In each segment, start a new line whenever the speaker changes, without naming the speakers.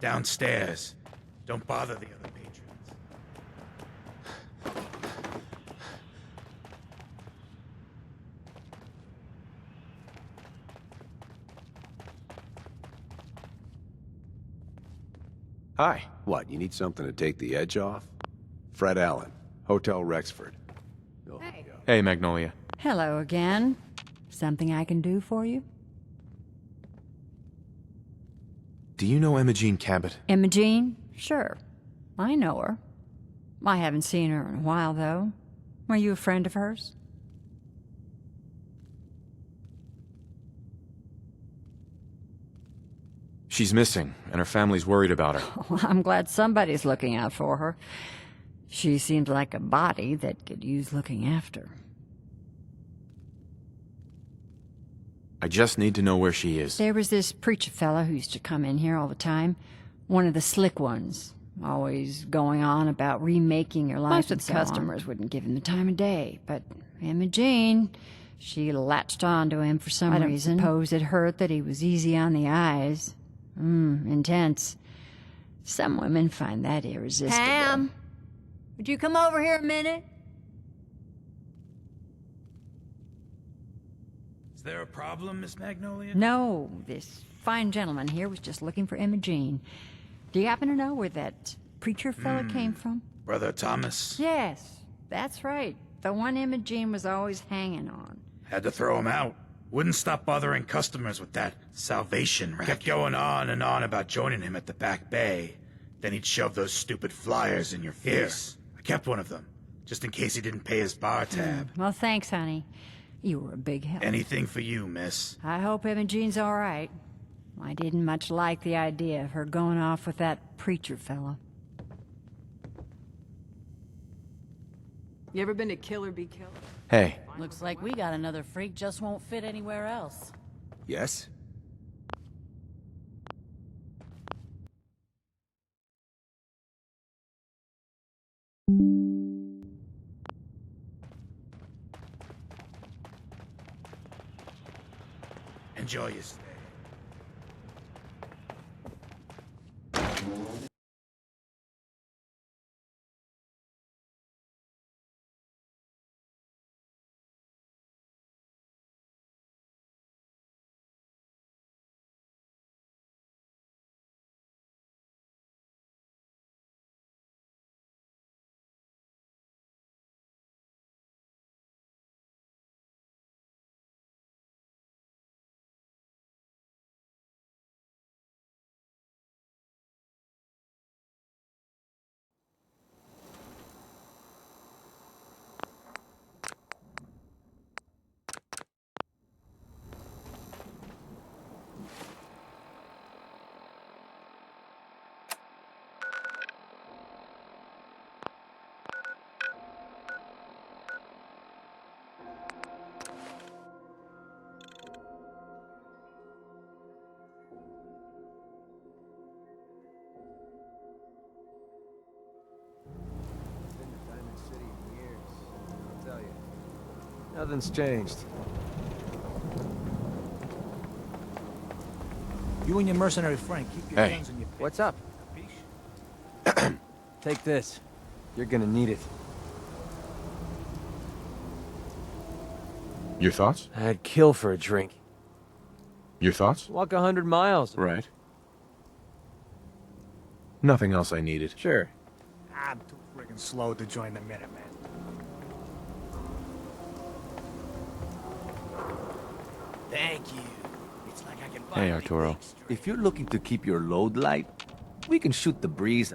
Downstairs. Don't bother the other patrons.
Hi. What, you need something to take the edge off? Fred Allen, Hotel Rexford. Oh,
Hey.
yeah.
Hey, Magnolia.
Hello again. Something I can do for you?
Do you know Imogene Cabot?
Imogene? Sure. I know her. I haven't seen her in a while, though. Are you a friend of hers?
She's missing, and her family's worried about her.
Well, I'm glad somebody's looking out for her. She seems like a body that could use looking after.
I just need to know where she is.
There was this preacher fella who used to come in here all the time. One of the slick ones. Always going on about remaking your life. Most of the customers wouldn't give him the time of day, but Imogene, she latched on to him for some reason. I don't suppose it hurt that he was easy on the eyes. Intense. Some women find that irresistible.
Pam, would you come over here a minute?
Is there a problem, Miss Magnolia?
No, this fine gentleman here was just looking for Imogene. Do you happen to know where that preacher fella came from?
Brother Thomas.
Yes, that's right. The one Imogene was always hanging on.
Had to throw him out. Wouldn't stop bothering customers with that salvation racket. Kept going on and on about joining him at the back bay. Then he'd shove those stupid flyers in your face. Here, I kept one of them, just in case he didn't pay his bar tab.
Well, thanks, honey. You were a big help.
Anything for you, miss.
I hope Imogene's all right. I didn't much like the idea of her going off with that preacher fella.
You ever been to Kill or Be Killed?
Hey.
Looks like we got another freak, just won't fit anywhere else.
Yes?
Enjoy your stay.
Nothing's changed.
You and your mercenary friend, keep your
Hey.
guns in your pants.
What's up? Take this. You're gonna need it.
Your thoughts?
I'd kill for a drink.
Your thoughts?
Walk 100 miles.
Right. Nothing else I needed.
Sure.
I'm too friggin' slow to join the Minutemen. Thank you. It's like I can buy
Hey, Arturo.
If you're looking to keep your load light, we can shoot the breeze.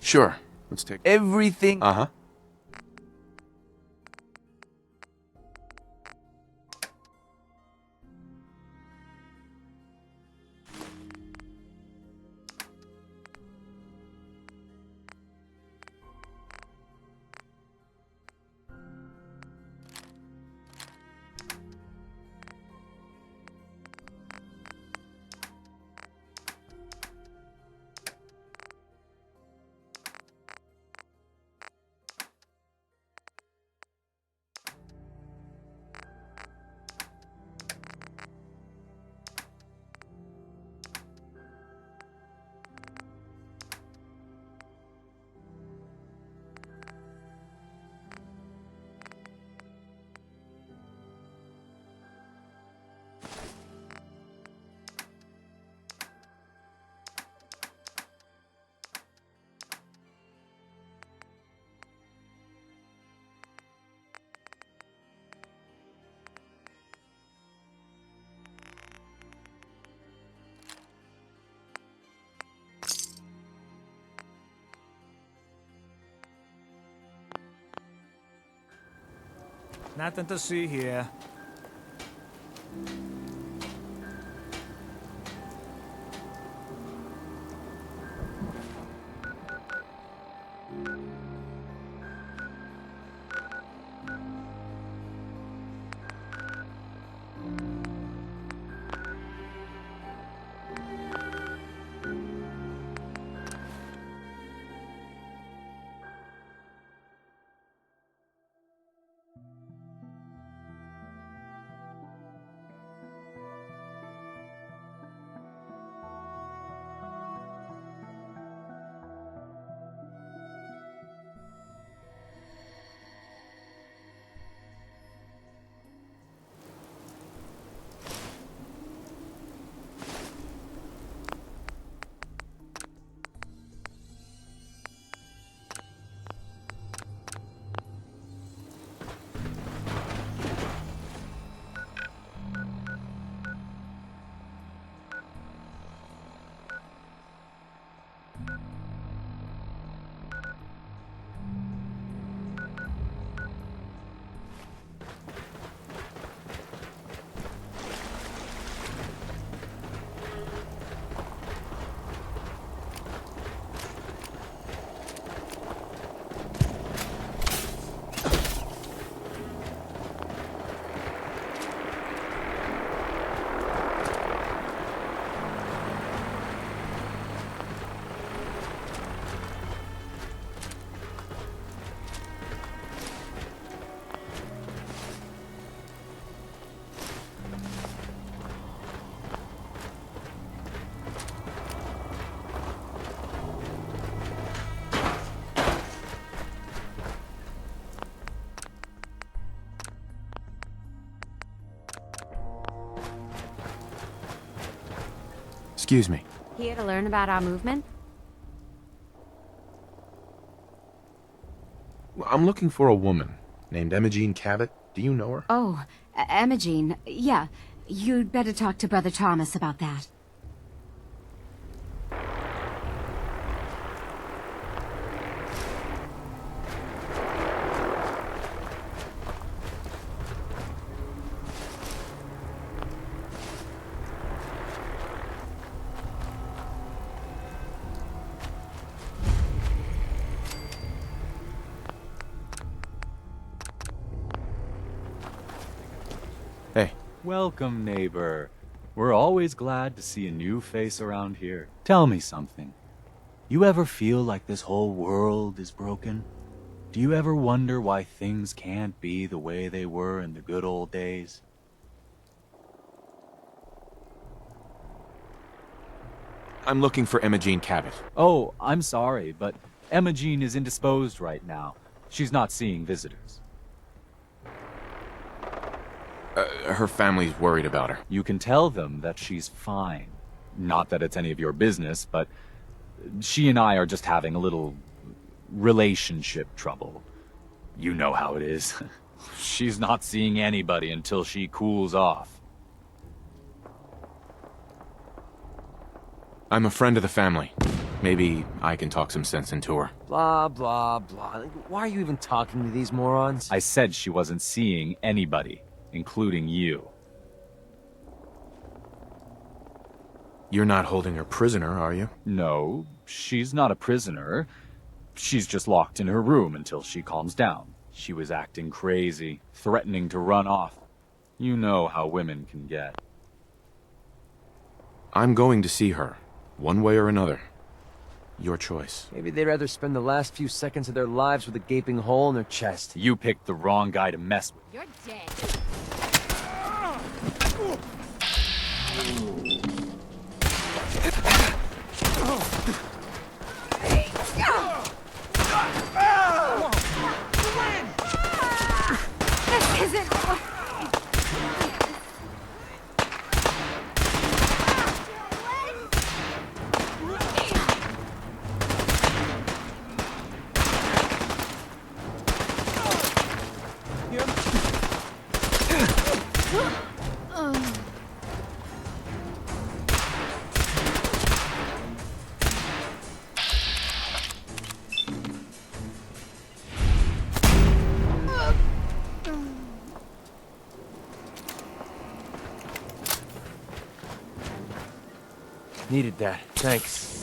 Sure. Let's take...
Everything.
Uh-huh.
Nothing to see here.
Excuse me.
Here to learn about our movement?
I'm looking for a woman named Imogene Cabot. Do you know her?
Oh, Imogene. Yeah. You'd better talk to Brother Thomas about that.
Hey.
Welcome, neighbor. We're always glad to see a new face around here. Tell me something. You ever feel like this whole world is broken? Do you ever wonder why things can't be the way they were in the good old days?
I'm looking for Imogene Cabot.
Oh, I'm sorry, but Imogene is indisposed right now. She's not seeing visitors.
Her family's worried about her.
You can tell them that she's fine. Not that it's any of your business, but she and I are just having a little relationship trouble. You know how it is. She's not seeing anybody until she cools off.
I'm a friend of the family. Maybe I can talk some sense into her.
Blah, blah, blah. Why are you even talking to these morons?
I said she wasn't seeing anybody, including you.
You're not holding her prisoner, are you?
No, she's not a prisoner. She's just locked in her room until she calms down. She was acting crazy, threatening to run off. You know how women can get.
I'm going to see her, one way or another. Your choice.
Maybe they'd rather spend the last few seconds of their lives with a gaping hole in their chest.
You picked the wrong guy to mess with.
You're dead. This isn't...
Needed that. Thanks.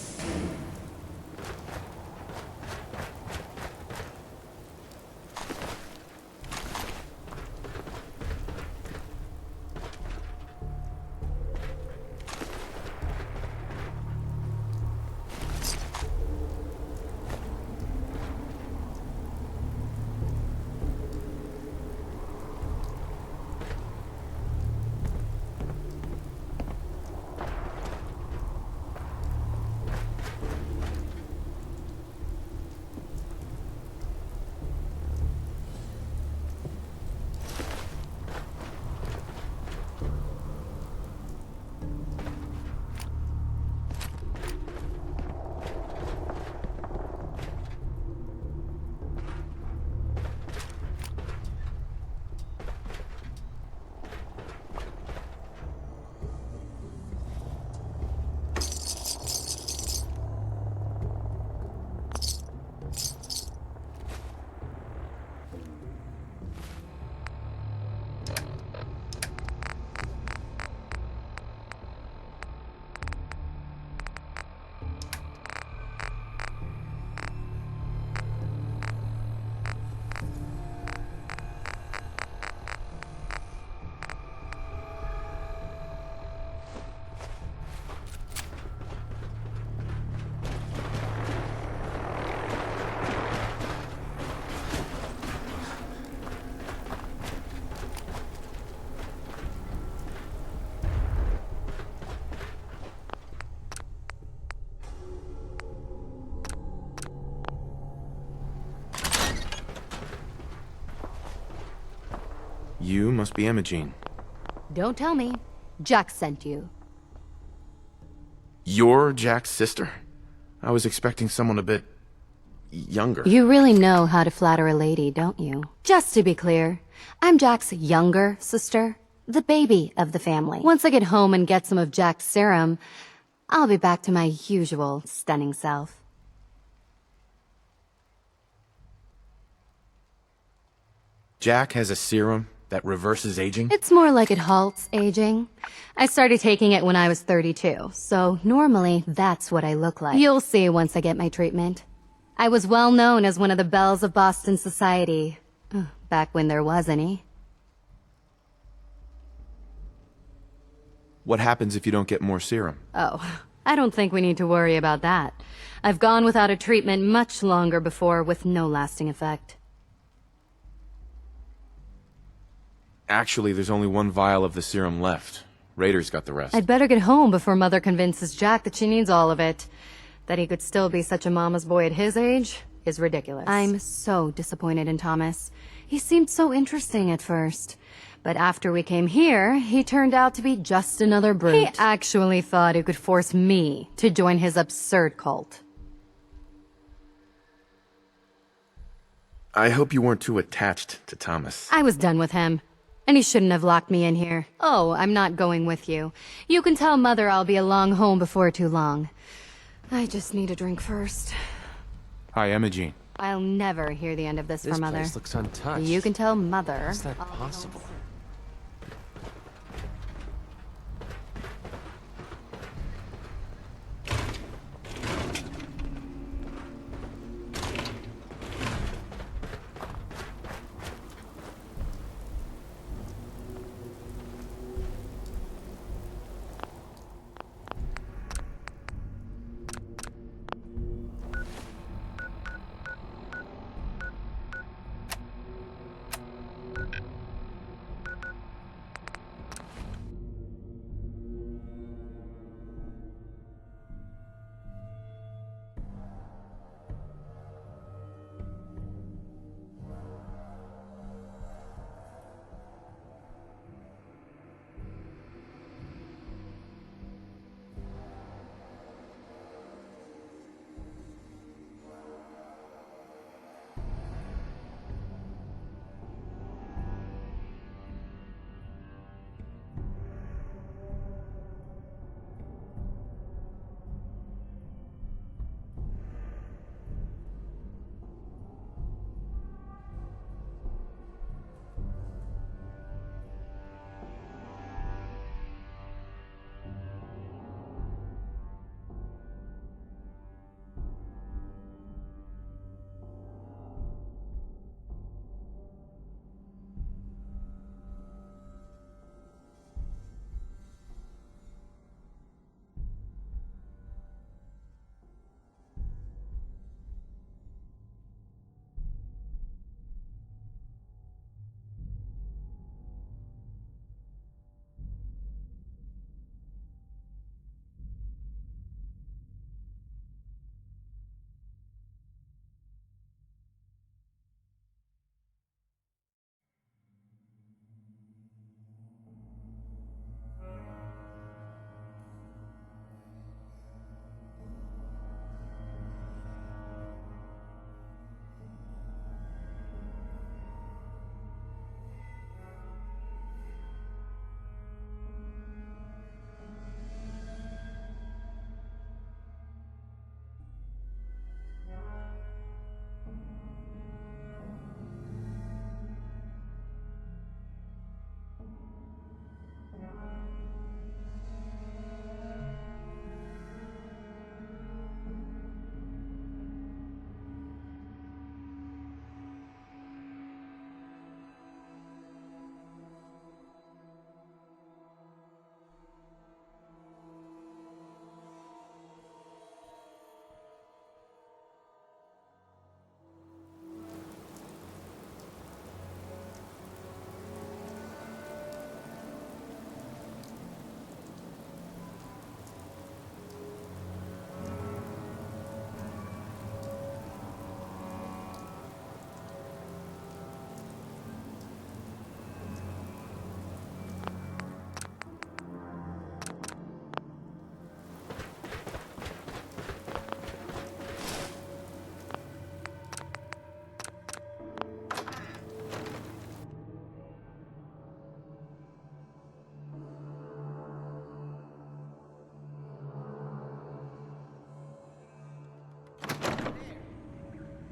You must be Imogene.
Don't tell me. Jack sent you.
You're Jack's sister? I was expecting someone a bit... younger.
You really know how to flatter a lady, don't you? Just to be clear, I'm Jack's younger sister, the baby of the family. Once I get home and get some of Jack's serum, I'll be back to my usual stunning self.
Jack has a serum that reverses aging?
It's more like it halts aging. I started taking it when I was 32, so normally that's what I look like. You'll see once I get my treatment. I was well known as one of the belles of Boston society, back when there was any.
What happens if you don't get more serum?
Oh, I don't think we need to worry about that. I've gone without a treatment much longer before with no lasting effect.
Actually, there's only one vial of the serum left. Raiders got the rest.
I'd better get home before Mother convinces Jack that she needs all of it. That he could still be such a mama's boy at his age is ridiculous. I'm so disappointed in Thomas. He seemed so interesting at first. But after we came here, he turned out to be just another brute. He actually thought he could force me to join his absurd cult.
I hope you weren't too attached to Thomas.
I was done with him. And he shouldn't have locked me in here. Oh, I'm not going with you. You can tell Mother I'll be along home before too long. I just need a drink first.
Hi, Imogene.
I'll never hear the end of this from Mother.
This place looks untouched.
You can tell Mother.
How's that possible?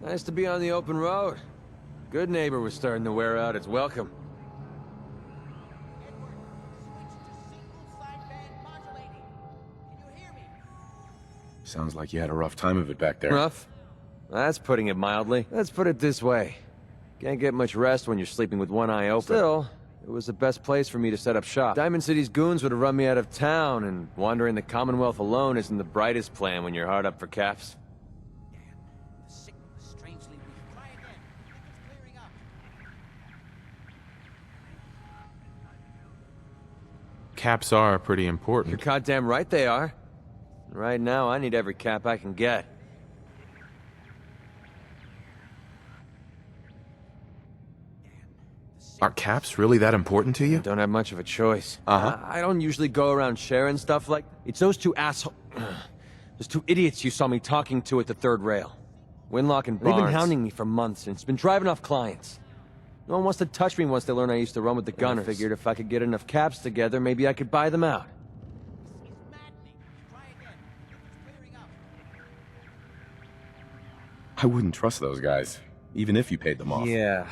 Nice to be on the open road. Good neighbor was starting to wear out its welcome.
Sounds like you had a rough time of it back there.
Rough? That's putting it mildly. Let's put it this way. Can't get much rest when you're sleeping with one eye open. Still, it was the best place for me to set up shop. Diamond City's goons would have run me out of town, and wandering the Commonwealth alone isn't the brightest plan when you're hard up for caps.
Caps are pretty
You're
important.
goddamn right they are. Right now, I need every cap I can get.
Are caps really that important to you?
Don't have much of a choice.
Uh-huh.
I don't usually go around sharing stuff like... It's those two those two idiots you saw me talking to at the third rail. Winlock and Barnes. They've been hounding me for months, and it's been driving off clients. No one wants to touch me once they learn I used to run with the Gunners. I figured if I could get enough caps together, maybe I could buy them out.
I wouldn't trust those guys, even if you paid them off.
Yeah,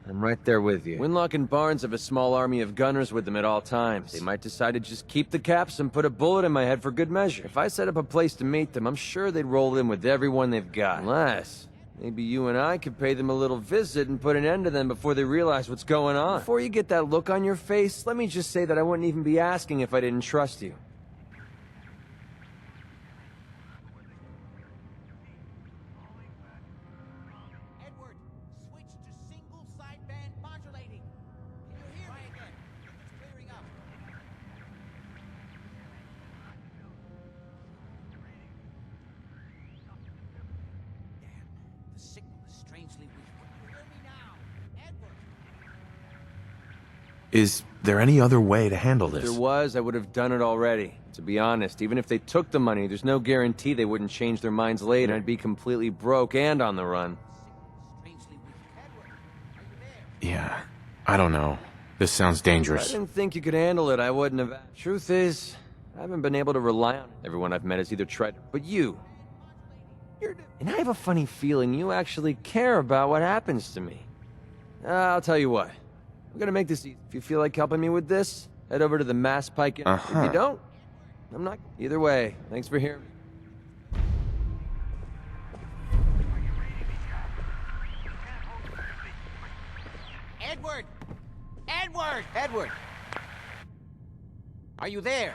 I'm right there with you. Winlock and Barnes have a small army of gunners with them at all times. They might decide to just keep the caps and put a bullet in my head for good measure. If I set up a place to meet them, I'm sure they'd roll in with everyone they've got. Unless, maybe you and I could pay them a little visit and put an end to them before they realize what's going on. Before you get that look on your face, let me just say that I wouldn't even be asking if I didn't trust you.
Is there any other way to handle
If
this?
there was, I would have done it already. To be honest, even if they took the money, there's no guarantee they wouldn't change their minds later. I'd be completely broke and on the run.
Yeah, I don't know. This sounds
If I
dangerous.
didn't think you could handle it, I wouldn't have. Truth is, I haven't been able to rely on it. Everyone I've met has either tried, but you. And I have a funny feeling you actually care about what happens to me. I'll tell you what. I'm gonna make this easy. If you feel like helping me with this, head over to the Mass Pike. If you don't, I'm not. Either way, thanks for hearing me.
Edward! Edward! Edward! Are you there?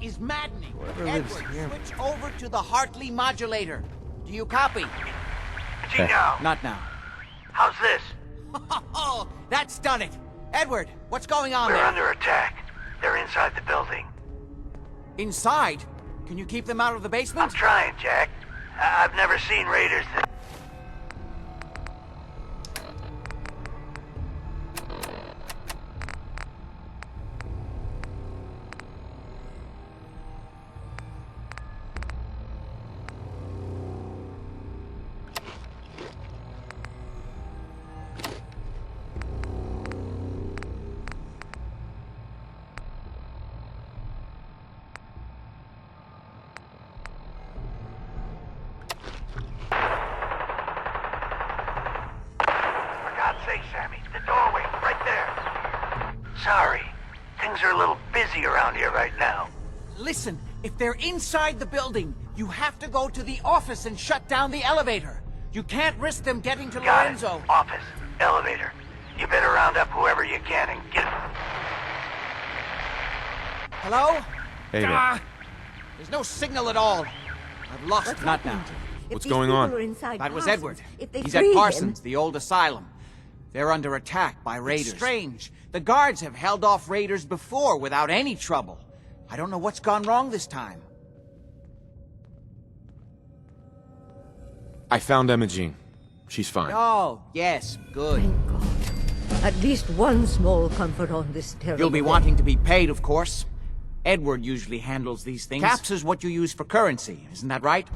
is maddening.
Whoever lives
Edward,
here-
switch over to the Hartley modulator. Do you copy?
Gino,
Not now.
how's this?
Oh, that's done it. Edward, what's going on
We're
there?
under attack. They're inside the building.
Inside? Can you keep them out of the basement?
I'm trying, Jack. I've never seen raiders that... For God's sake, Sammy, the doorway, right there. Sorry, things are a little busy around here right now.
Listen, if they're inside the building, you have to go to the office and shut down the elevator. You can't risk them getting to
Got
Lorenzo.
it. Office, elevator. You better round up whoever you can and get...
Hello?
Hey there.
There's no signal at all. I've lost Not now.
What's going on?
That was Edward. He's at Parsons, the old asylum. They're under attack by raiders. It's strange. The guards have held off raiders before without any trouble. I don't know what's gone wrong this time.
I found Emma Jean. She's fine.
Oh, yes, good.
Thank God. At least one small comfort on this terrible
You'll be
day.
wanting to be paid, of course. Edward usually handles these things. Caps is what you use for currency, isn't that right?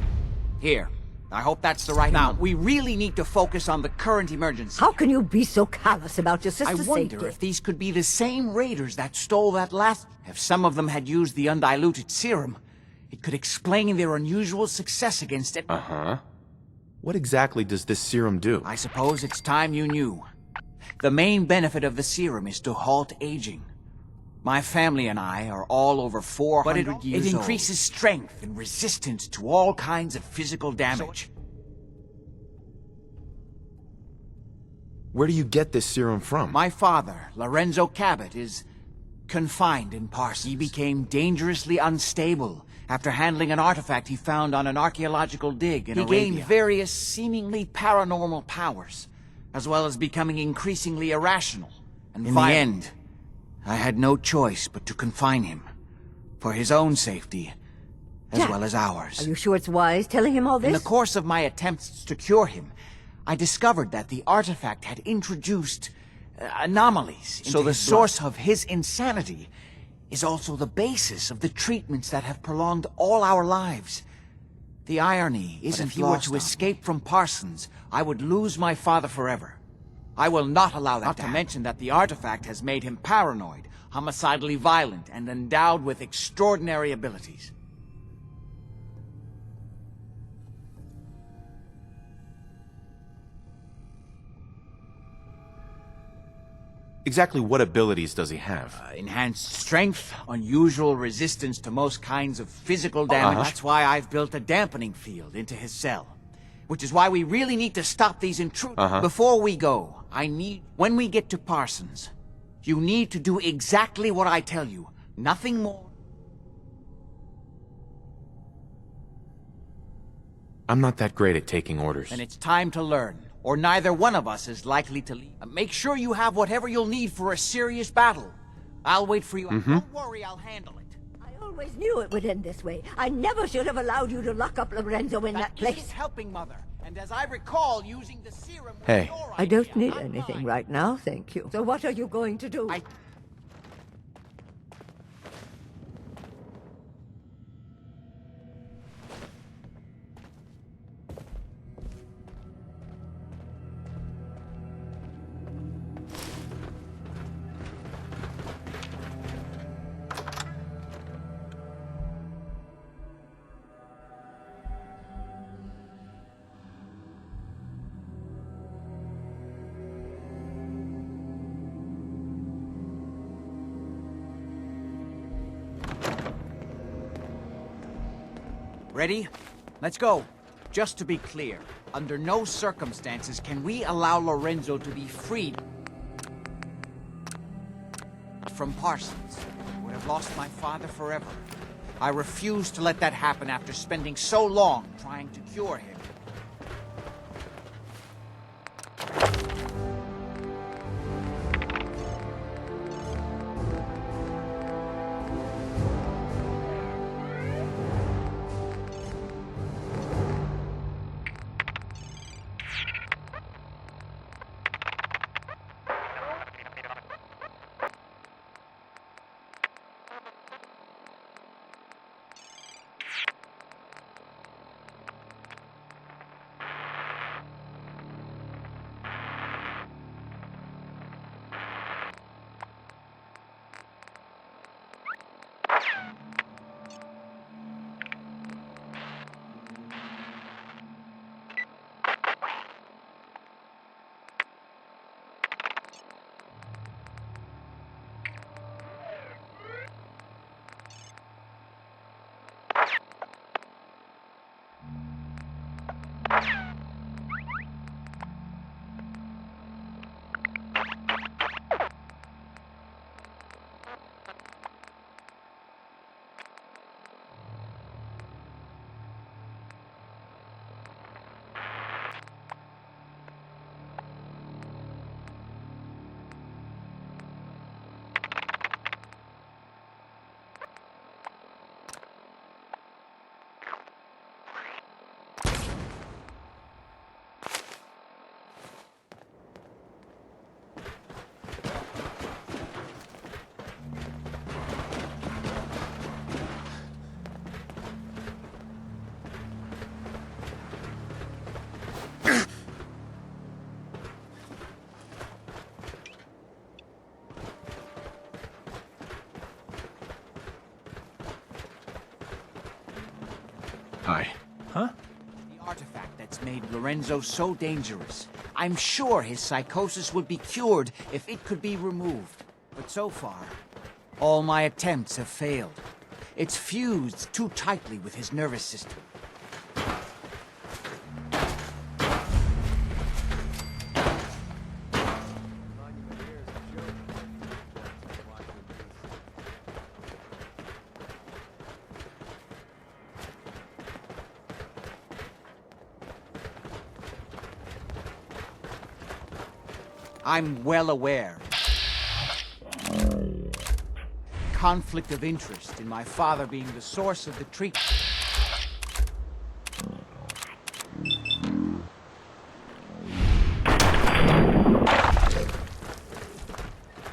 Here. I hope that's the right amount. We really need to focus on the current emergency.
How can you be so callous about your sister's
I wonder
safety?
if these could be the same raiders that stole that last... If some of them had used the undiluted serum, it could explain their unusual success against it.
Uh-huh. What exactly does this serum do?
I suppose it's time you knew. The main benefit of the serum is to halt aging. My family and I are all over 400 years old. It increases strength and resistance to all kinds of physical damage.
Where do you get this serum from?
My father, Lorenzo Cabot, is confined in Parsons. He became dangerously unstable after handling an artifact he found on an archaeological dig in Arabia. He gained various seemingly paranormal powers, as well as becoming increasingly irrational and violent. In the end, I had no choice but to confine him, for his own safety, as
Jack,
well as ours.
Are you sure it's wise telling him all this?
In the course of my attempts to cure him, I discovered that the artifact had introduced anomalies into the source of his insanity is also the basis of the treatments that have prolonged all our lives. The irony is if he were to escape from Parsons, I would lose my father forever. I will not allow that to happen. Not to mention that the artifact has made him paranoid, homicidally violent, and endowed with extraordinary abilities.
Exactly what abilities does he have?
Enhanced strength, unusual resistance to most kinds of physical damage. That's why I've built a dampening field into his cell. Which is why we really need to stop these intruders. Before we go, when we get to Parsons, you need to do exactly what I tell you. Nothing more.
I'm not that great at taking orders.
Then it's time to learn, or neither one of us is likely to leave. Make sure you have whatever you'll need for a serious battle. I'll wait for you. Don't worry, I'll handle it.
I always knew it would end this way. I never should have allowed you to lock up Lorenzo in that place.
Isn't helping, Mother. And as I recall, using the serum...
Hey.
I don't need anything right now, thank you. So what are you going to do?
Ready? Let's go. Just to be clear, under no circumstances can we allow Lorenzo to be freed from Parsons. I would have lost my father forever. I refuse to let that happen after spending so long trying to cure him.
Hi.
Huh?
The artifact that's made Lorenzo so dangerous. I'm sure his psychosis would be cured if it could be removed. But so far, all my attempts have failed. It's fused too tightly with his nervous system. I'm well aware. Conflict of interest in my father being the source of the treatment.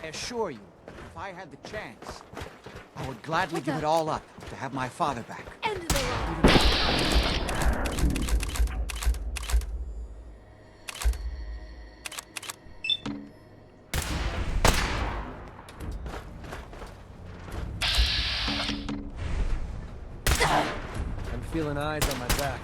I assure you, if I had the chance, I would gladly give it all up to have my father back.
End of the line.
I'm feeling eyes on my back.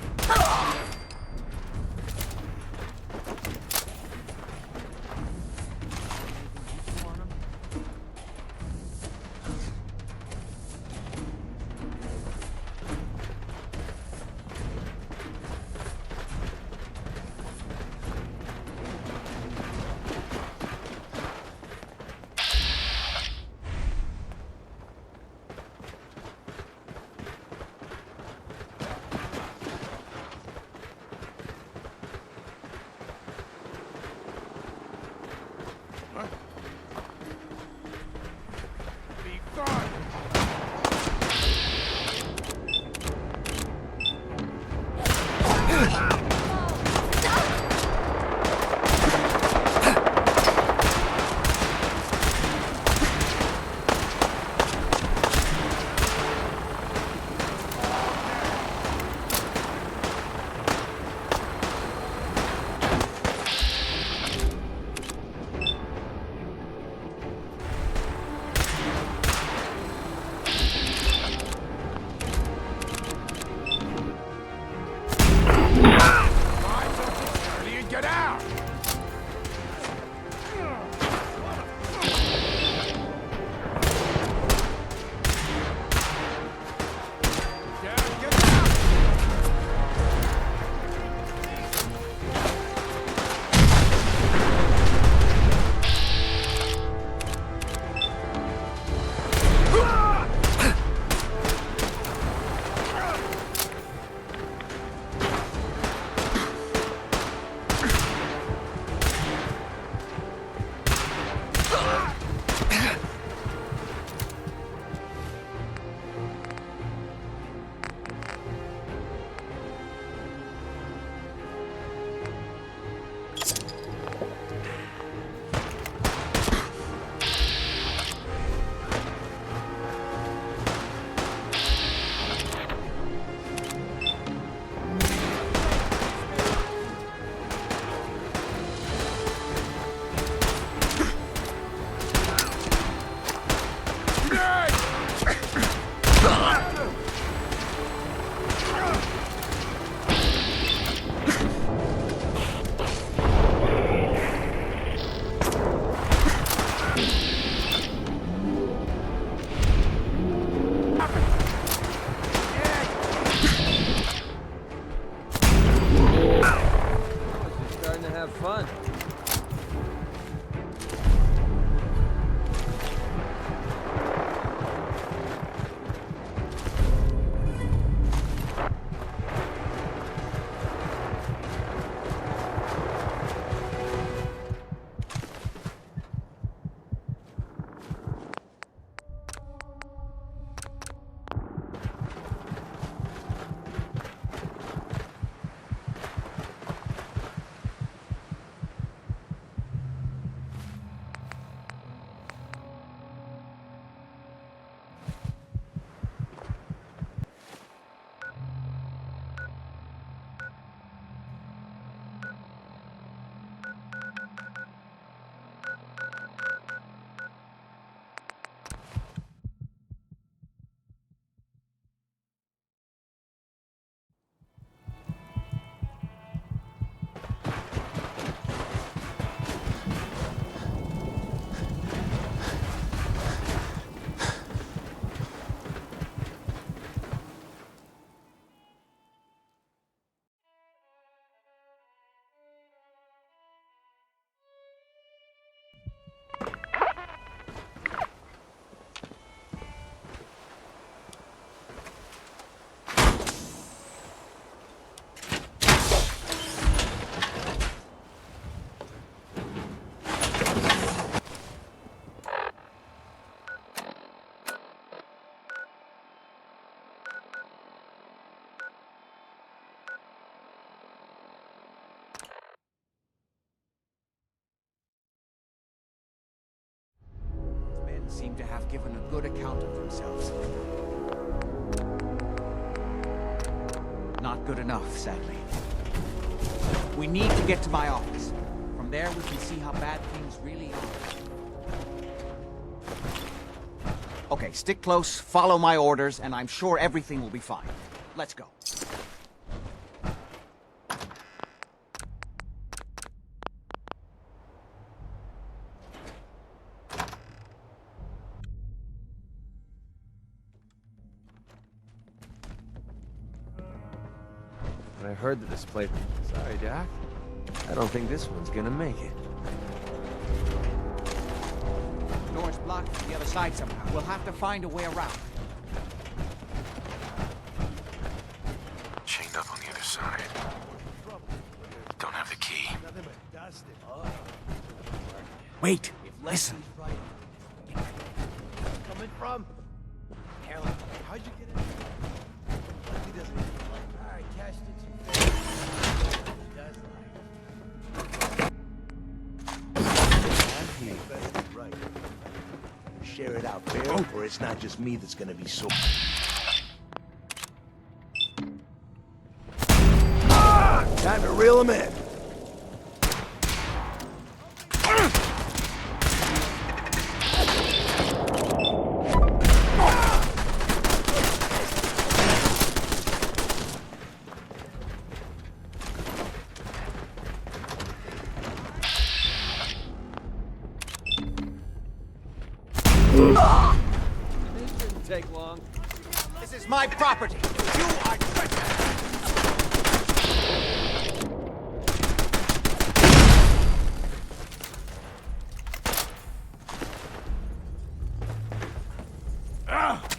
seem to have given a good account of themselves. Not good enough, sadly. We need to get to my office. From there, we can see how bad things really are. Okay, stick close, follow my orders, and I'm sure everything will be fine. Let's go.
I heard that this place... Sorry, Doc. I don't think this one's gonna make it.
Door's blocked from the other side somehow. We'll have to find a way around.
Chained up on the other side. Don't have the key.
Wait, listen.
Coming from? Helen, how'd you get in? He doesn't like. All right, cash did some things. He does like. I'm right. Share it out fair, or it's not just me that's gonna be so. Time to reel him in.
This didn't take long.
This is my property. You are trespassing.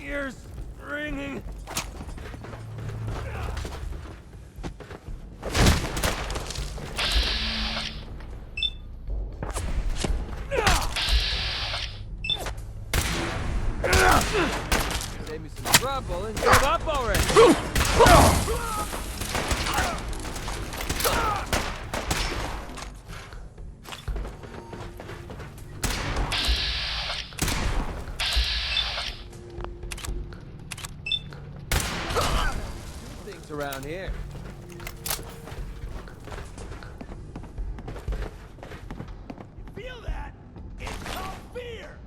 Ears ringing. Save me some trouble and give up already. Things around here.
Feel that? It's called fear.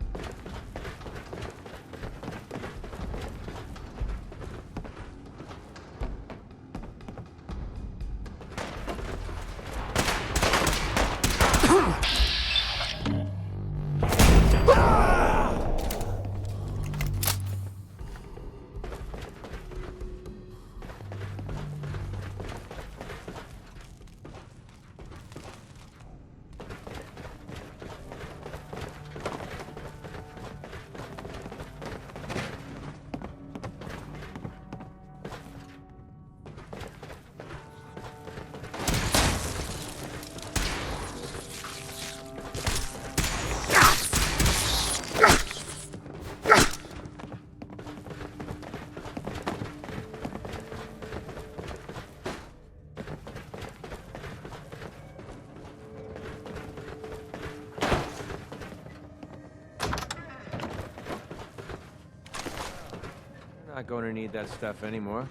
Not going to need that stuff anymore.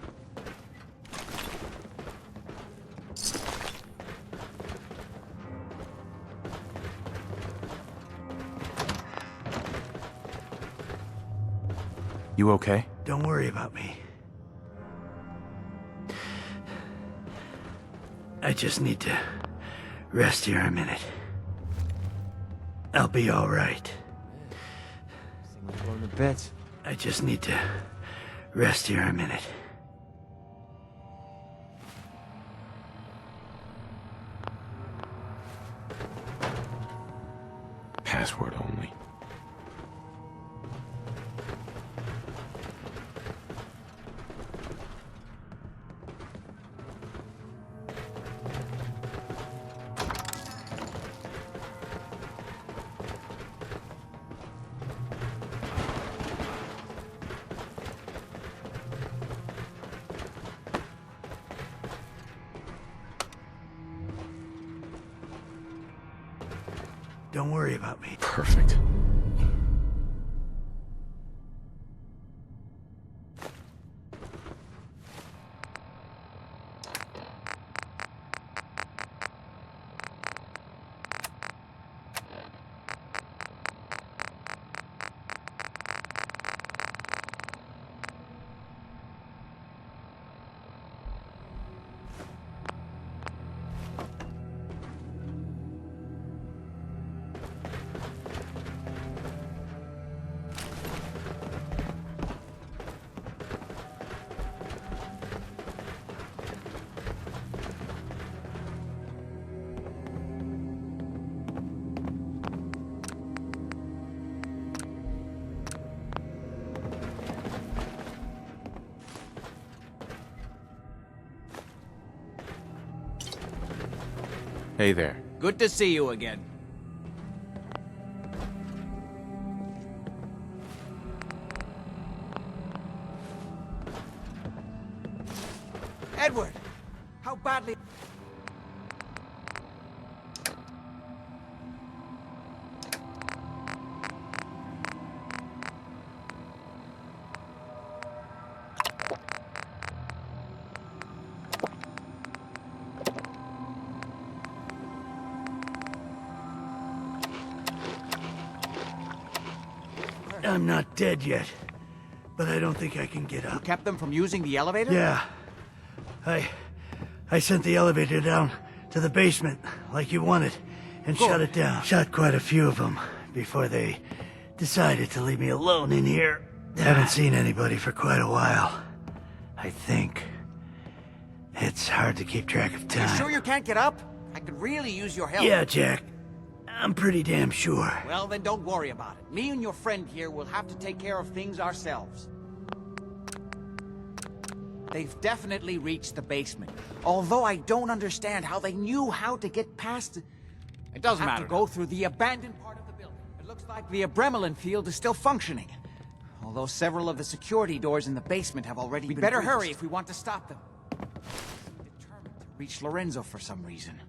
You okay?
Don't worry about me. I just need to rest here a minute. I'll be all right.
This thing's going to bits.
I just need to rest here a minute.
Password only.
Don't worry about me.
Perfect. Hey there.
Good to see you again. Edward, how badly...
I'm not dead yet, but I don't think I can get up.
Kept them from using the elevator?
Yeah. I sent the elevator down to the basement, like you wanted, and shut it down. Shot quite a few of them before they decided to leave me alone in here. Haven't seen anybody for quite a while, I think. It's hard to keep track of time.
You sure you can't get up? I could really use your help.
Yeah, Jack. I'm pretty damn sure.
Well, then don't worry about it. Me and your friend here will have to take care of things ourselves. They've definitely reached the basement. Although I don't understand how they knew how to get past it. It doesn't matter. To go through the abandoned part of the building. It looks like the Abramelin field is still functioning. Although several of the security doors in the basement have already been... We better hurry if we want to stop them. I'm determined to reach Lorenzo for some reason.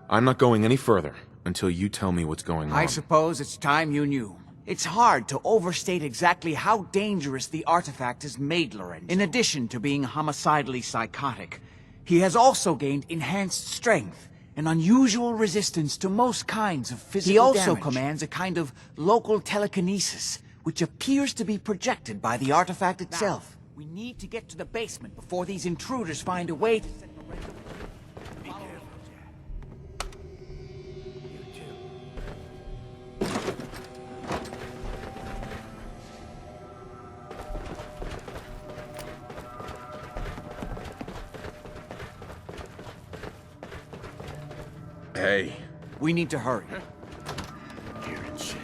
I'm not going any further until you tell me what's going on.
I suppose it's time you knew. It's hard to overstate exactly how dangerous the artifact has made Lorenzo. In addition to being homicidally psychotic, he has also gained enhanced strength and unusual resistance to most kinds of physical damage. He also commands a kind of local telekinesis, which appears to be projected by the artifact itself. Now, we need to get to the basement before these intruders find a way to set Lorenzo...
Hey.
We need to hurry.
Hearing shit.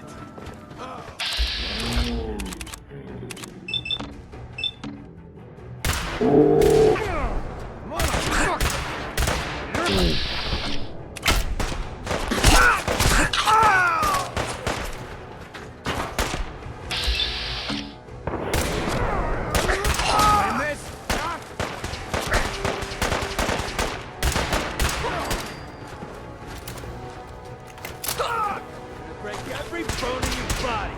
Every bone in your body.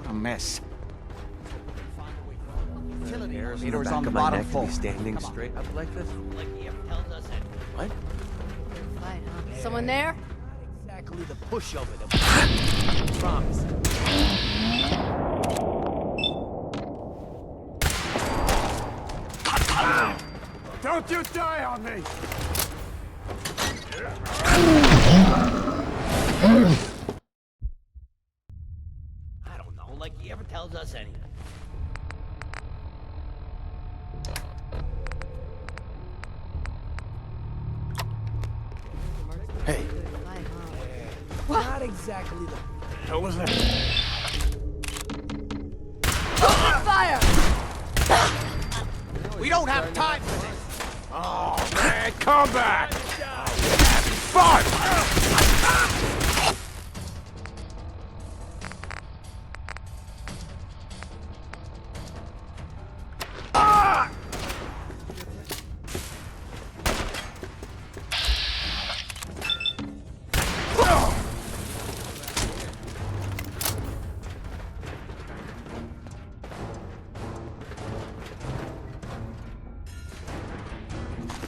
A mess.
Elevators
on the bottom floor.
Standing straight up like this? What?
Right, huh? Someone there?
Exactly the pushover that promise. Don't you die on me!
I don't know, like he ever tells us anything.
Hey.
Not exactly the hell was that?
Fire!
We don't have time for this!
Oh, man, come back! Having fun!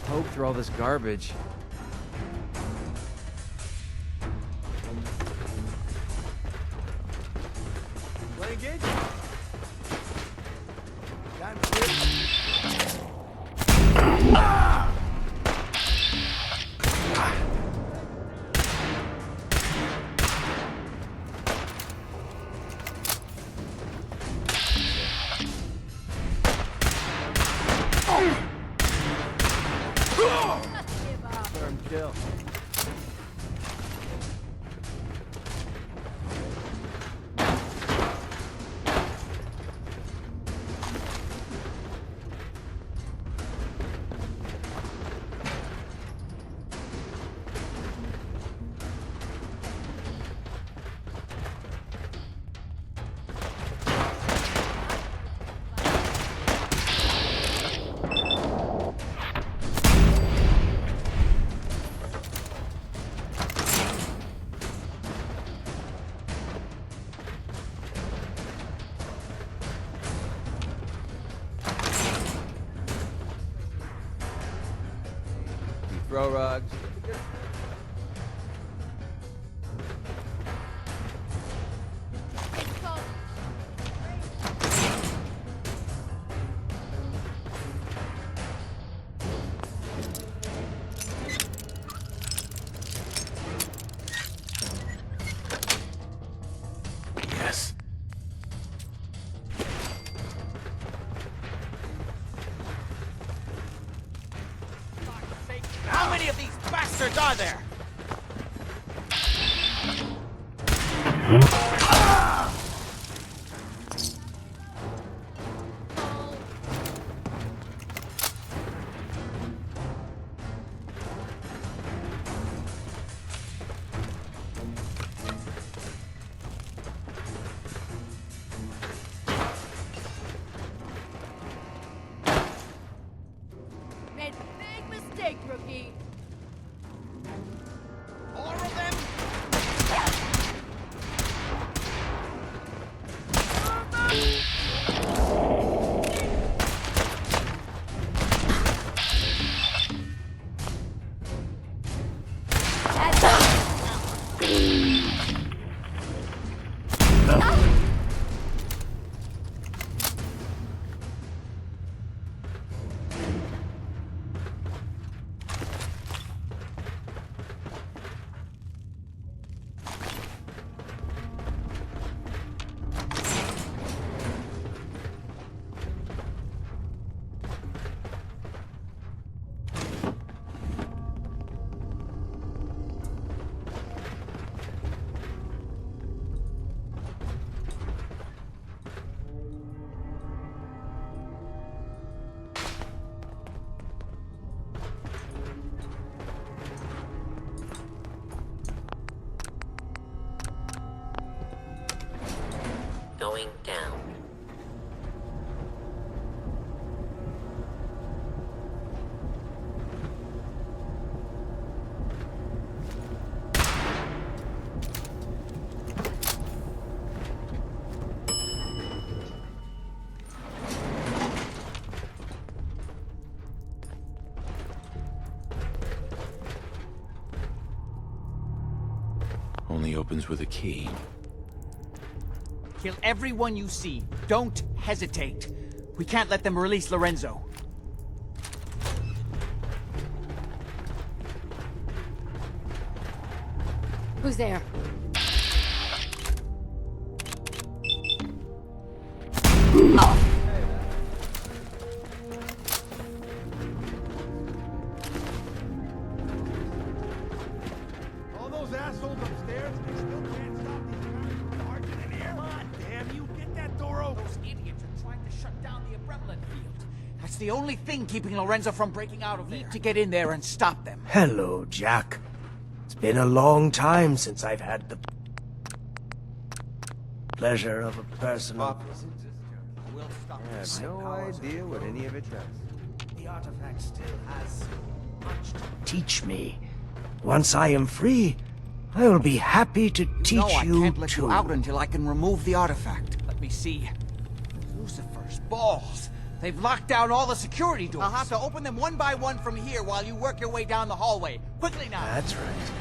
Poke through all this garbage. Firm kill. Throw rugs.
Yes.
How many of these bastards are there?
Made a big mistake, rookie.
More of them?
Going down.
Only opens with a key.
Kill everyone you see. Don't hesitate. We can't let them release Lorenzo.
Who's there?
All those assholes upstairs, they still can't stop these guys from barging in here. Come on, damn you, get that door open.
Those idiots are trying to shut down the Umbrella field. As That's the only thing keeping Lorenzo from breaking out of there. Need to get in there and stop them.
Hello, Jack. It's been a long time since I've had the pleasure of a personal...
I have no idea what any of it does.
The artifact still has much to teach me. Once I am free, I will be happy to teach
I
you
can't let
too.
you out until I can remove the artifact. Let me see. Lucifer's balls. They've locked down all the security doors. I'll have to open them one by one from here while you work your way down the hallway. Quickly now.
That's right.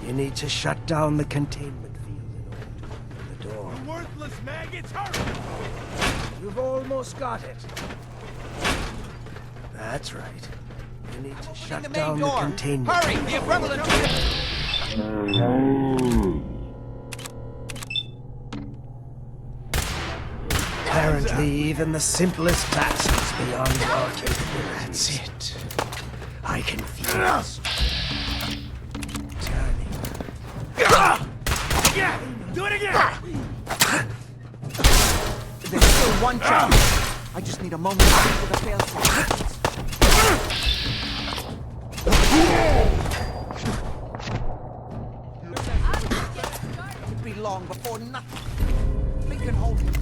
You need to shut down the containment field in order to open the door.
Worthless maggots, hurry!
You've almost got it. That's right. You need to shut
the main
down the
door.
containment.
Hurry! The Umbrella...
Apparently, even the simplest task is beyond our capabilities. That's it. I can feel it. Turning.
Yeah! Do it again!
There's still one chance. I just need a moment to think with a fail-safe. It'll be long before nothing. We can hold him.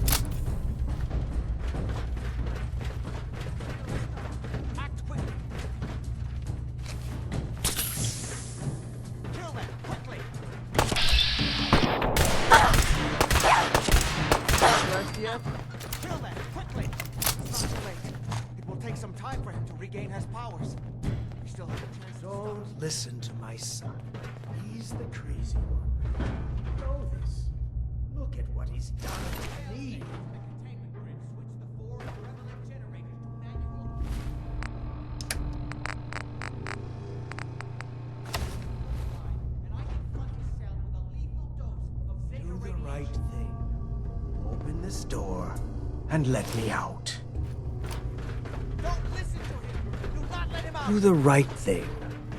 Act quickly. Kill them quickly. Kill them quickly. It's too late. It will take some time for him to regain his powers. We still have a chance.
Don't listen to my son. He's the crazy one. You know this. Look at what he's done to me. Do the right thing. Open this door and let me out.
Don't listen to him. Do not let him out.
Do the right thing.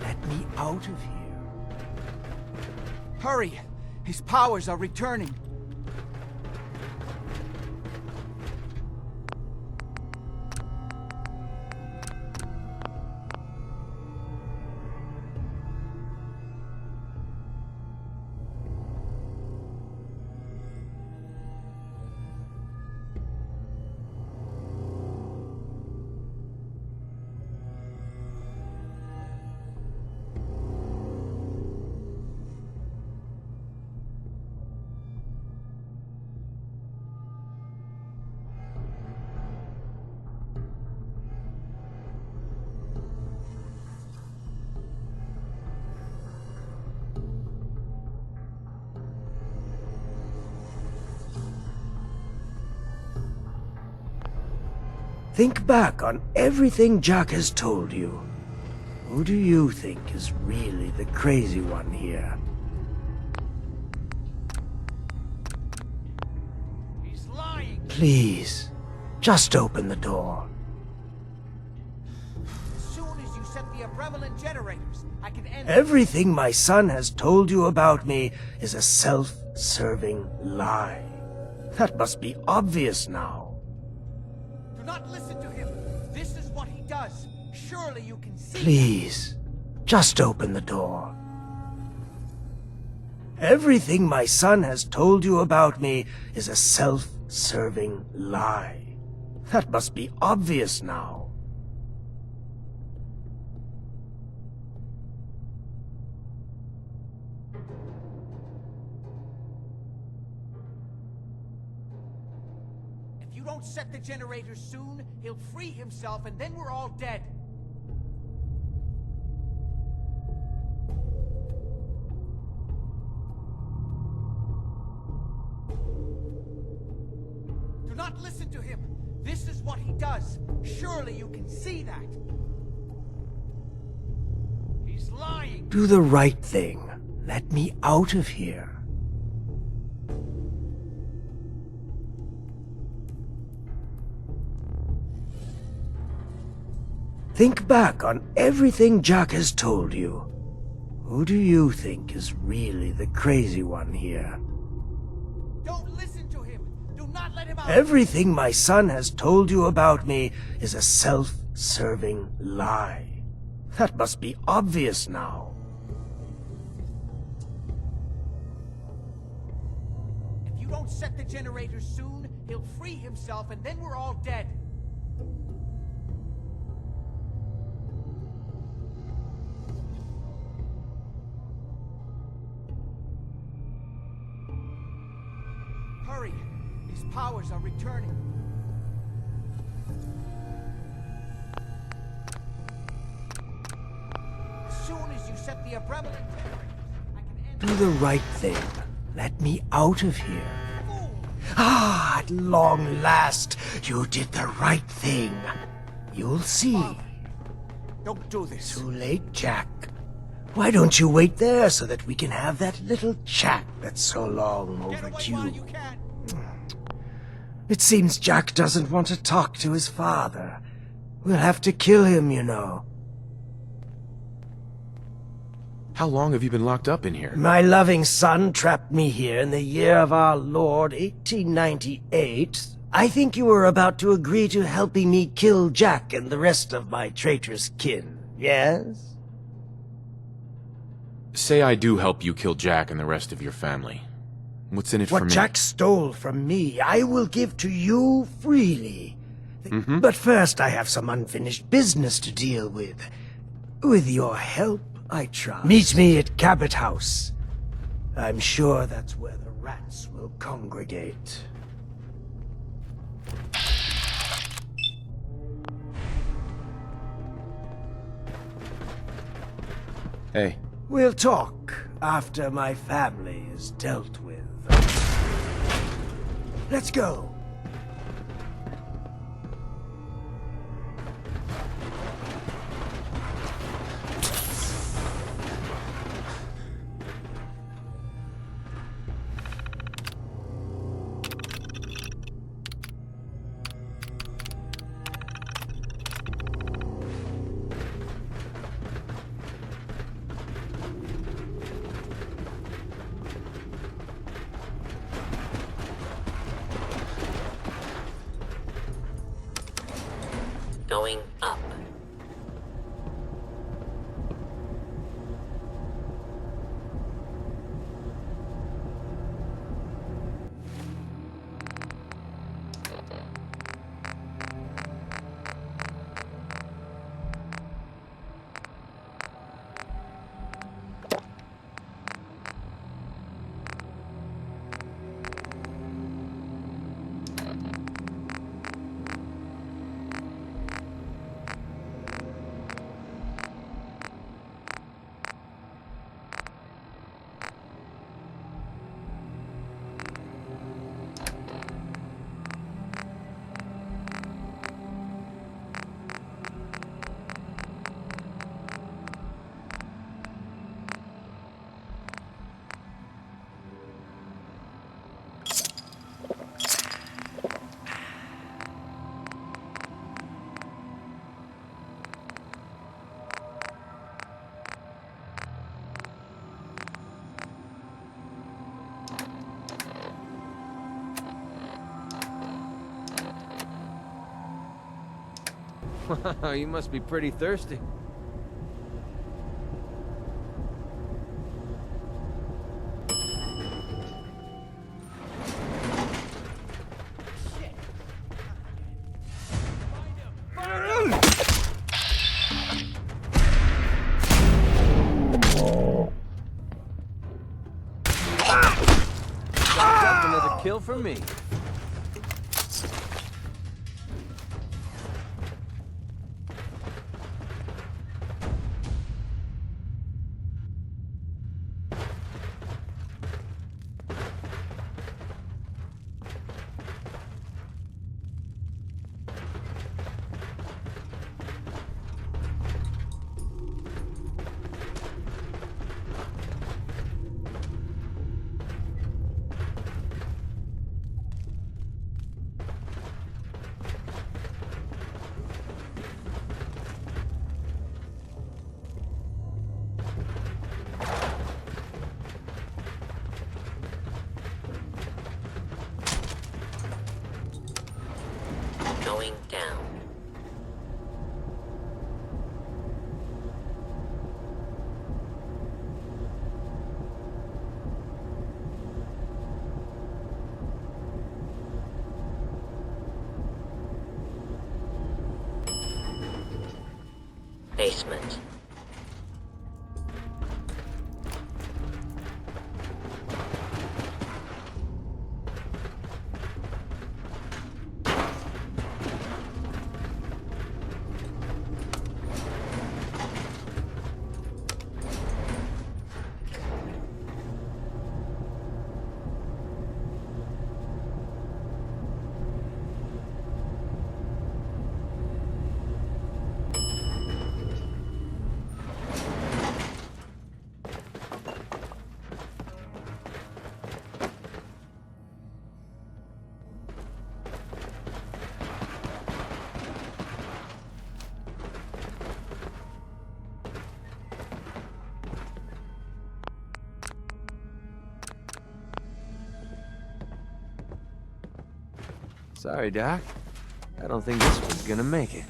Let me out of here.
Hurry! His powers are returning.
Think back on everything Jack has told you. Who do you think is really the crazy one here?
He's lying.
Please, just open the door.
As soon as you set the Abrevelin generators, I can end
Everything my son has told you about me is a self-serving lie. That must be obvious now.
Do not listen to him. This is what he does. Surely you can see.
Please, just open the door. Everything my son has told you about me is a self-serving lie. That must be obvious now.
If you don't set the generators soon, he'll free himself and then we're all dead. Do not listen to him. This is what he does. Surely you can see that. He's lying.
Do the right thing. Let me out of here. Think back on everything Jack has told you. Who do you think is really the crazy one here?
Don't listen to him. Do not let him out.
Everything my son has told you about me is a self serving lie. That must be obvious now.
If you don't set the generator soon, he'll free himself and then we're all dead. Hurry! His powers are returning. As soon as you set the Abremelin generators, I can end...
Do the right thing. Let me out of here. Ah, at long last, you did the right thing. You'll see.
Don't do this.
Too late, Jack. Why don't you wait there so that we can have that little chat that's so long overdue? It seems Jack doesn't want to talk to his father. We'll have to kill him, you know.
How long have you been locked up in here?
My loving son trapped me here in the year of our Lord, 1898. I think you were about to agree to helping me kill Jack and the rest of my traitorous kin, yes?
Say I do help you kill Jack and the rest of your family. What's in it for me?
What Jack stole from me, I will give to you freely. But first, I have some unfinished business to deal with. With your help, I trust. Meet me at Cabot House. I'm sure that's where the rats will congregate.
Hey.
We'll talk after my family is dealt with. Let's go.
Going up.
Wow, you must be pretty thirsty. That's another kill for me.
Going down. basement.
Sorry, Doc. I don't think this one's gonna make it.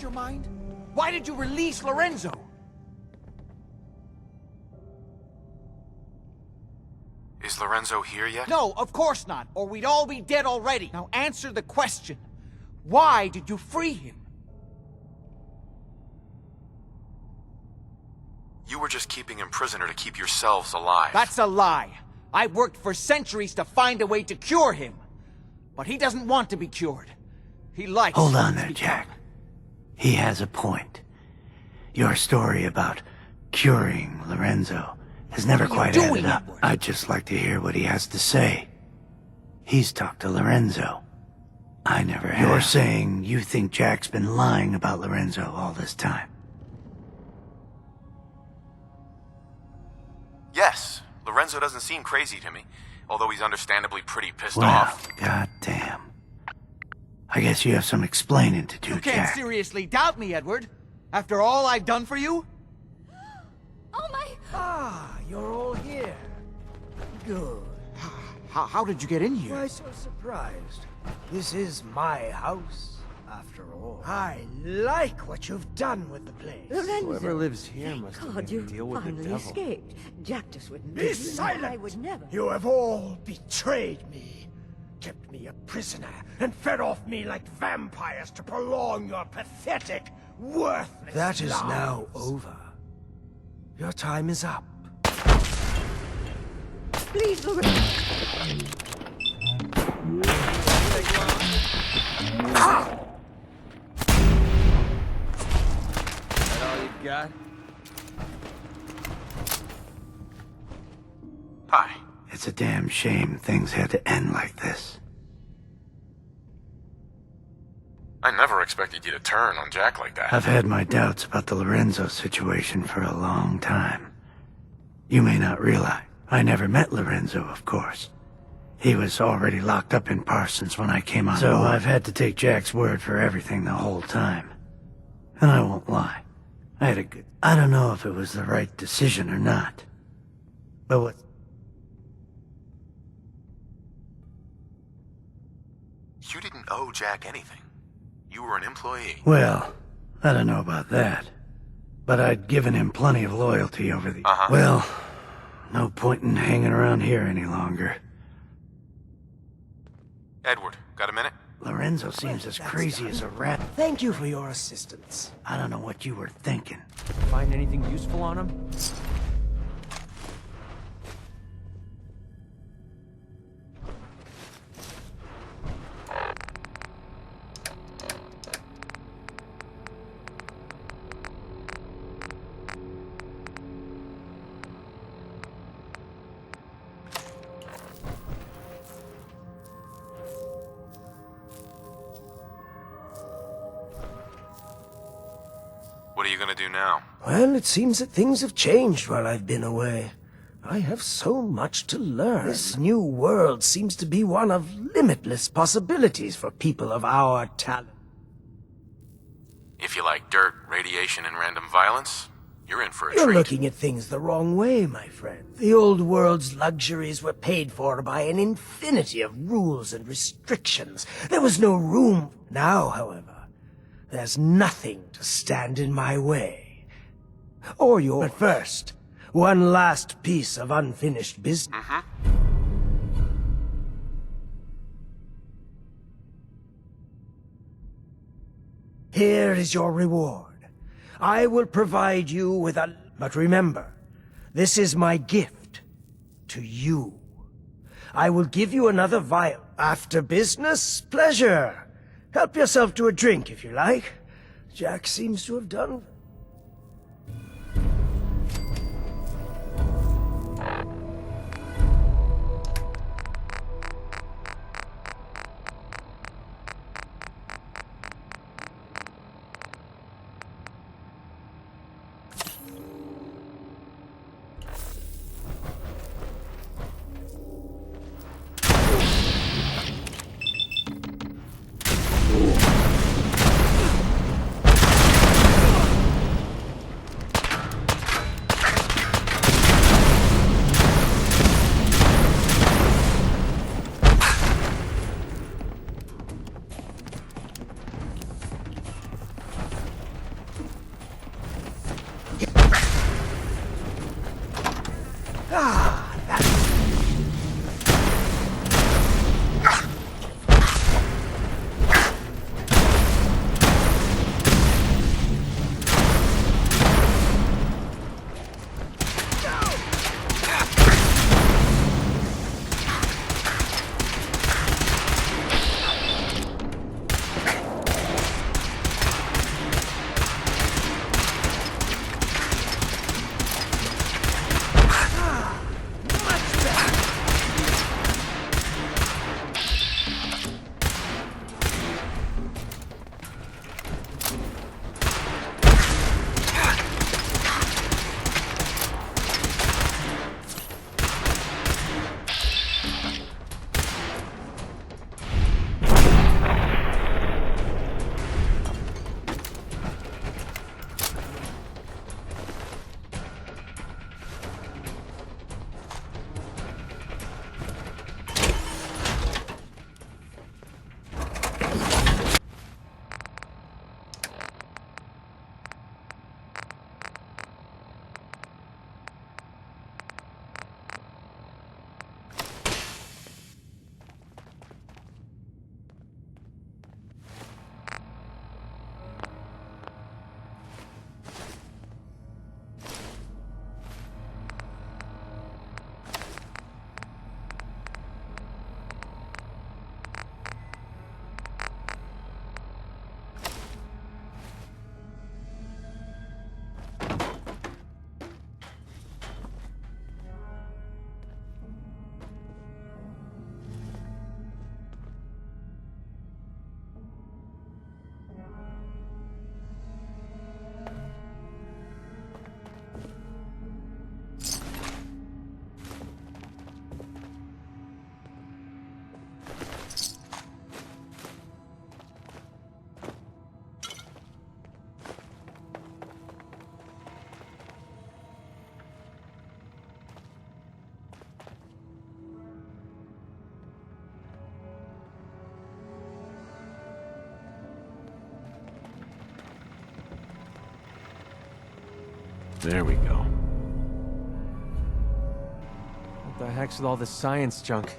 Your mind? Why did you release Lorenzo?
Is Lorenzo here yet?
No, of course not, or we'd all be dead already. Now answer the question. Why did you free him?
You were just keeping him prisoner to keep yourselves alive.
That's a lie. I worked for centuries to find a way to cure him. But he doesn't want to be cured. He likes...
Hold on there, Jack. He has a point. Your story about curing Lorenzo has never quite added up. I'd just like to hear what he has to say. He's talked to Lorenzo. I never have. You're saying you think Jack's been lying about Lorenzo all this time?
Yes. Lorenzo doesn't seem crazy to me, although he's understandably pretty pissed
Well,
off.
goddamn. I guess you have some explaining to do,
You can't
Jack.
seriously doubt me, Edward. After all I've done for you?
Oh my...
Ah, you're all here. Good.
How did you get in here?
Why so surprised? This is my house, after all. I like what you've done with the place.
Lorenzo,
Whoever lives here must have
God,
made a deal with the
finally
devil.
escaped. Jack just wouldn't...
Be silent!
I would never...
You have all betrayed me. Kept me a prisoner and fed off me like vampires to prolong your pathetic, worthless That is lives. Now over. Your time is up.
Please, Lorenzo.
That all you got?
Hi.
It's a damn shame things had to end like this.
I never expected you to turn on Jack like that.
I've had my doubts about the Lorenzo situation for a long time. You may not realize, I never met Lorenzo, of course. He was already locked up in Parsons when I came on board. So I've had to take Jack's word for everything the whole time. And I won't lie, I had a good... I don't know if it was the right decision or not. But what...
You didn't owe Jack anything. You were an employee.
Well, I don't know about that. But I'd given him plenty of loyalty over the... Well, no point in hanging around here any longer.
Edward, got a minute?
Lorenzo seems as crazy as a rat.
Thank you for your assistance.
I don't know what you were thinking.
Find anything useful on him?
What are you gonna do now?
Well, it seems that things have changed while I've been away. I have so much to learn. This new world seems to be one of limitless possibilities for people of our talent.
If you like dirt, radiation, and random violence, you're in for a
You're
treat.
looking at things the wrong way, my friend. The old world's luxuries were paid for by an infinity of rules and restrictions. There was no room. Now, however, there's nothing to stand in my way. Or yours. But first, one last piece of unfinished business. Here is your reward. I will provide you with a... But remember, this is my gift to you. I will give you another vial. After business, pleasure. Help yourself to a drink if you like. Jack seems to have done...
There we go.
What the heck's with all this science junk?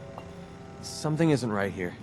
Something isn't right here.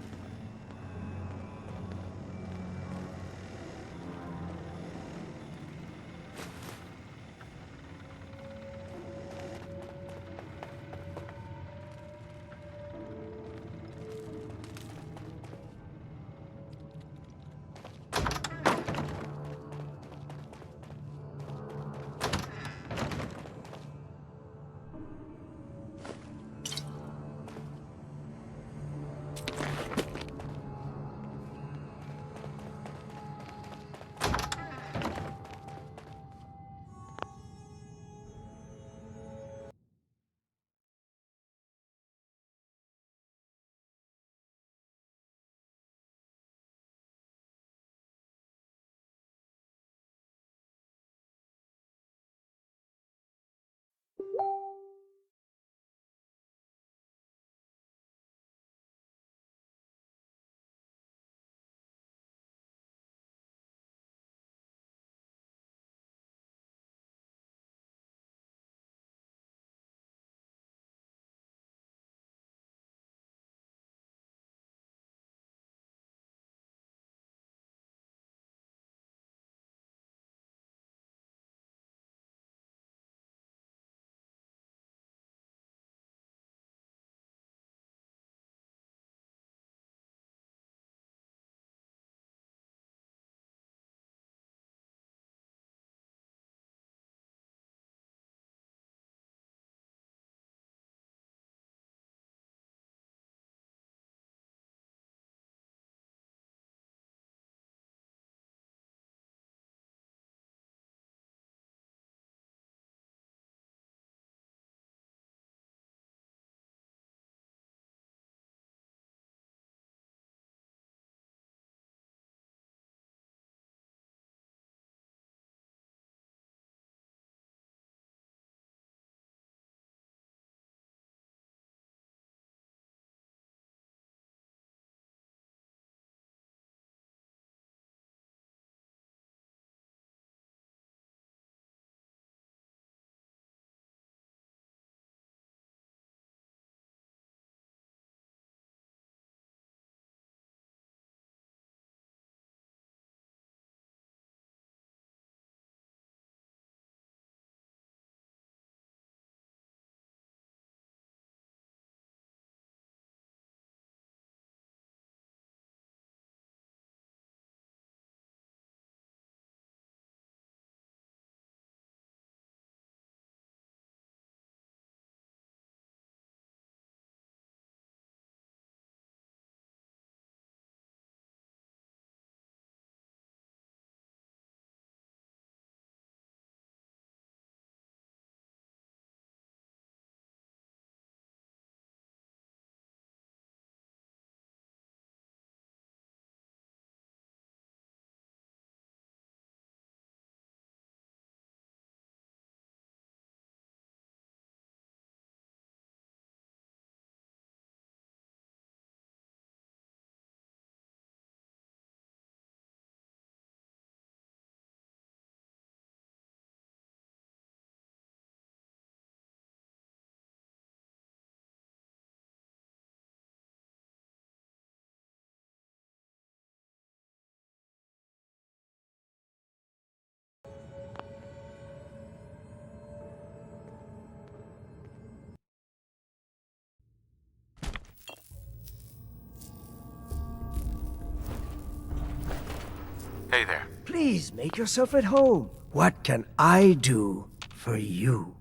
Hey there.
Please make yourself at home. What can I do for you?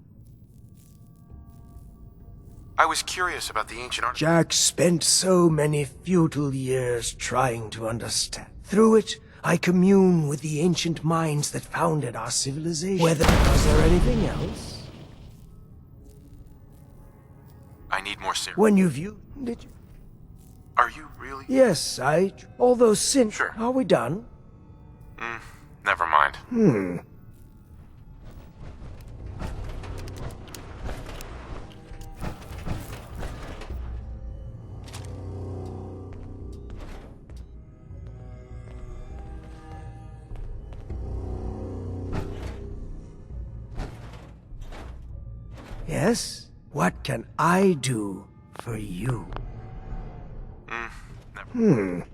I was curious about the ancient art.
Jack spent so many futile years trying to understand. Through it, I commune with the ancient minds that founded our civilization. Was there anything else?
I need more cereal.
When you viewed, did you?
Are you really?
Yes, although since...
Sure.
Are we done?
Never mind.
Yes? What can I do for you?
Never.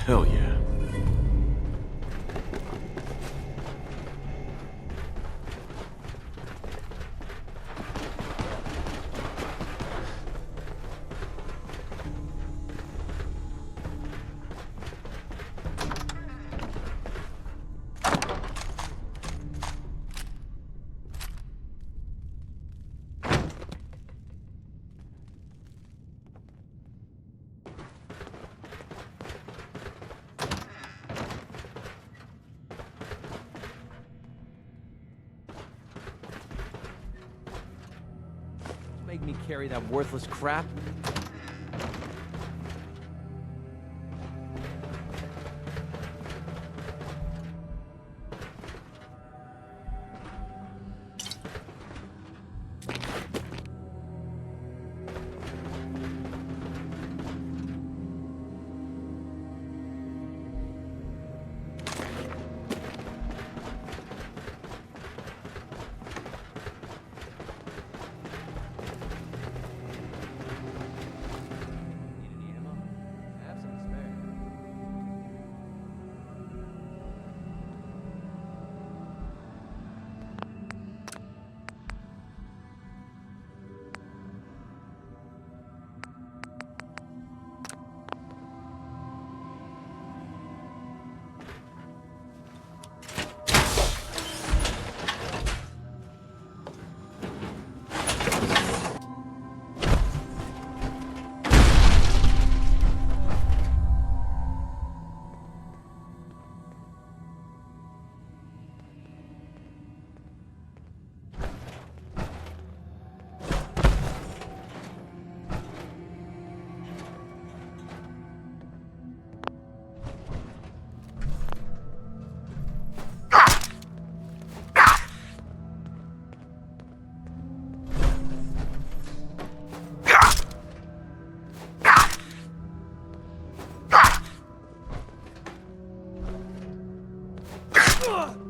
Hell yeah.
make me carry that worthless crap.
Ugh!